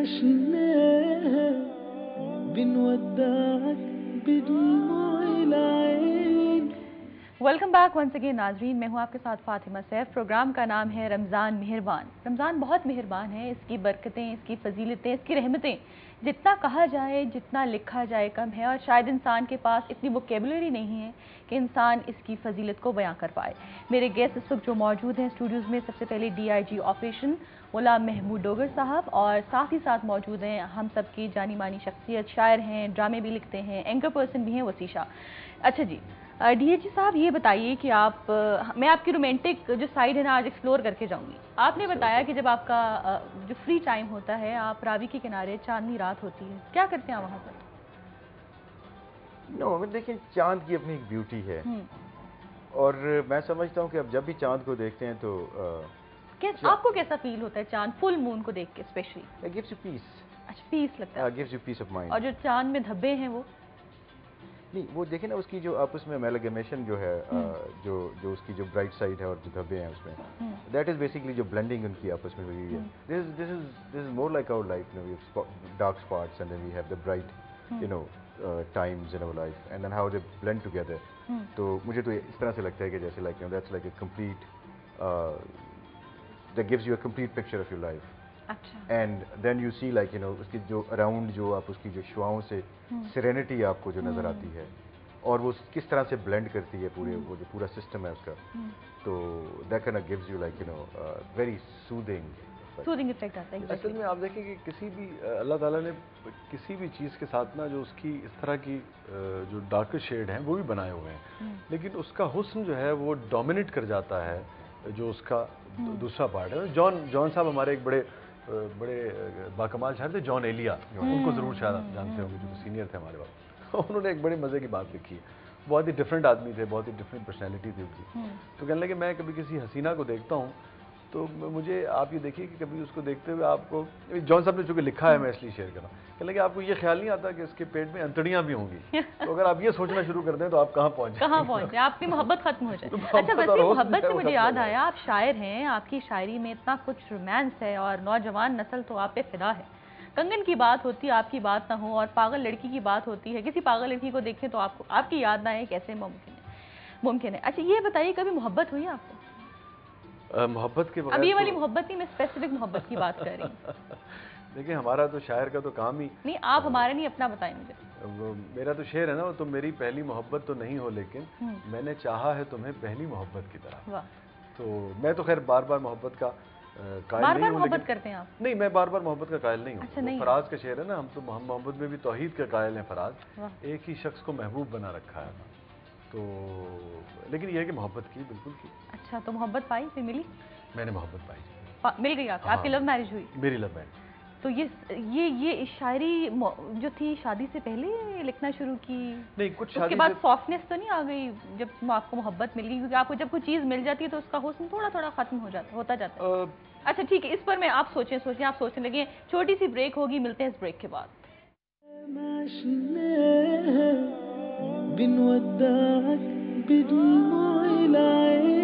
عشناها بنودعك بدموع العين. Welcome back once again ناظرین، میں ہوں آپ کے ساتھ فاطمہ سیف. پروگرام کا نام ہے رمضان مہربان. رمضان بہت مہربان ہے، اس کی برکتیں، اس کی فضیلتیں، اس کی رحمتیں جتنا کہا جائے جتنا لکھا جائے کم ہے، اور شاید انسان کے پاس اتنی ووکیبلری نہیں ہے کہ انسان اس کی فضیلت کو بیان کر پائے. میرے گیسٹ اس وقت جو موجود ہیں اسٹوڈیوز میں، سب سے پہلے DIG آپریشن غلام محمود ڈوگر صاحب، اور ساتھ ہی ساتھ موجود ہیں ہم سب کی جانی مانی شخصیت، شاعر ہیں، ڈرامے بھی لکھتے ہیں، اینکر پرسن بھی ہیں، وسیع شاہ. اچھا جی، DIG صاحب یہ بتائیے کہ میں آپ کی رومانٹک جو سائیڈ ہے نا آج ایکسپلور کر کے جاؤں گی. آپ نے بتایا کہ جب آپ کا جو فری ٹائم ہوتا ہے آپ راوی کے کنارے چاندنی رات ہوتی ہے، کیا کرتے ہیں وہاں پر؟ دیکھیں، چاند کی اپنی ایک بیوٹی ہے، اور میں سمجھتا ہوں کہ اب جب بھی چاند کو دیکھتے ہیں تو آپ کو کیسا فیل ہوتا ہے چاند فل مون کو دیکھ کے اسپیشلی؟ gives you peace. اچھا، پیس لگتا ہے. gives you peace of mind. اور جو چاند میں دھبے ہیں وہ نہیں، وہ دیکھیں نا اس کی جو آپس میں امیلگمیشن جو ہے، جو اس کی جو برائٹ سائڈ ہے اور جو دھبے ہیں اس میں، دیٹ از بیسکلی جو بلینڈنگ ان کی آپس میں ہوئی ہے. This is more like our life. We have dark spots and then we have the bright times in our life, and then how they blend together. تو مجھے تو اس طرح سے لگتا ہے کہ جیسے like that's like a complete that gives you a complete picture of your life. اچھا. And then you see like اس کی جو اراؤنڈ جو آپ اس کی جو شعاؤں سے سیرینٹی آپ کو جو نظر آتی ہے، اور وہ کس طرح سے بلینڈ کرتی ہے پورے وہ جو پورا سسٹم ہے اس کا، تو that kind of gives you like very soothing effect آتا ہے. اصل میں آپ دیکھیں کہ کسی بھی اللہ تعالیٰ نے کسی بھی چیز کے ساتھ نا جو اس کی اس طرح کی جو ڈارک شیڈ ہیں وہ بھی بنائے ہوئے ہیں، لیکن اس کا حسن جو ہے وہ ڈومینیٹ کر جاتا ہے جو اس کا دوسرا پارٹ ہے. جان صاحب ہمارے ایک بڑے باکمال شاعر تھے، جان ایلیا، ان کو ضرور شاید جانتے ہوں گے، جو سینئر تھے ہمارے وقت. انہوں نے ایک بڑے مزے کی بات لکھی ہے. بہت ہی ڈفرینٹ آدمی تھے، بہت ہی ڈفرینٹ پرسنالٹی تھی ان کی. تو کہنے لگے میں کبھی کسی حسینہ کو دیکھتا ہوں تو مجھے آپ یہ دیکھیے کہ کبھی اس کو دیکھتے ہوئے آپ کو، جان صاحب نے چونکہ لکھا ہے میں اس لیے شیئر کر رہا ہوں، کہنے لگے آپ کو یہ خیال نہیں آتا کہ اس کے پیٹ میں انتڑیاں بھی ہوں گی. تو اگر آپ یہ سوچنا شروع کر دیں تو آپ کہاں پہنچیں، آپ کی محبت ختم ہو جائے. اچھا، ویسے محبت سے مجھے یاد آیا آپ شاعر ہیں، آپ کی شاعری میں اتنا کچھ رومانس ہے اور نوجوان نسل تو آپ پہ فدا ہے. کنگن کی بات ہوتی ہے، آپ کی بات نہ ہو، اور پاگل لڑکی کی بات ہوتی ہے، کسی پاگل لڑکی کو دیکھیں تو آپ کی یاد نہ آئے، کیسے ممکن ہے؟ اچھا یہ بتائیے کبھی محبت ہوئی آپ کو؟ محبت کے بغیر اب یہ والی محبت نہیں، میں اسپیسیفک محبت کی بات کر رہی ہوں. دیکھیں ہمارا تو شاعر کا تو کام ہی نہیں، آپ ہمارے نہیں، اپنا بتائیں مجھے. میرا تو شعر ہے نا، تو میری پہلی محبت تو نہیں ہو لیکن میں نے چاہا ہے تمہیں پہلی محبت کی طرح. تو میں تو خیر بار بار محبت کا قائل نہیں ہوں. محبت کرتے ہیں آپ؟ نہیں، میں بار بار محبت کا قائل نہیں ہوں. فراز کا شعر ہے نا، ہم تو محبت میں بھی توحید کے قائل ہیں. فراز ایک ہی شخص کو محبوب بنا رکھا ہے. تو لیکن یہ ہے کہ محبت کی، بالکل کی. اچھا، تو محبت پائی، پھر ملی؟ میں نے محبت پائی. مل گئی آپ کی لو میرج ہوئی؟ میری لو میرج. تو یہ شاعری جو تھی شادی سے پہلے لکھنا شروع کی؟ نہیں، کچھ اس کے بعد سافٹنیس تو نہیں آ گئی جب آپ کو محبت مل گئی؟ کیونکہ آپ کو جب کوئی چیز مل جاتی ہے تو اس کا حسن تھوڑا تھوڑا ختم ہوتا جاتا ہے. اچھا ٹھیک ہے، اس پر میں آپ سوچیں، آپ سوچنے لگے. چھوٹی سی بریک ہوگی، ملتے ہیں اس بریک کے بعد. بنودعك بدموع العين.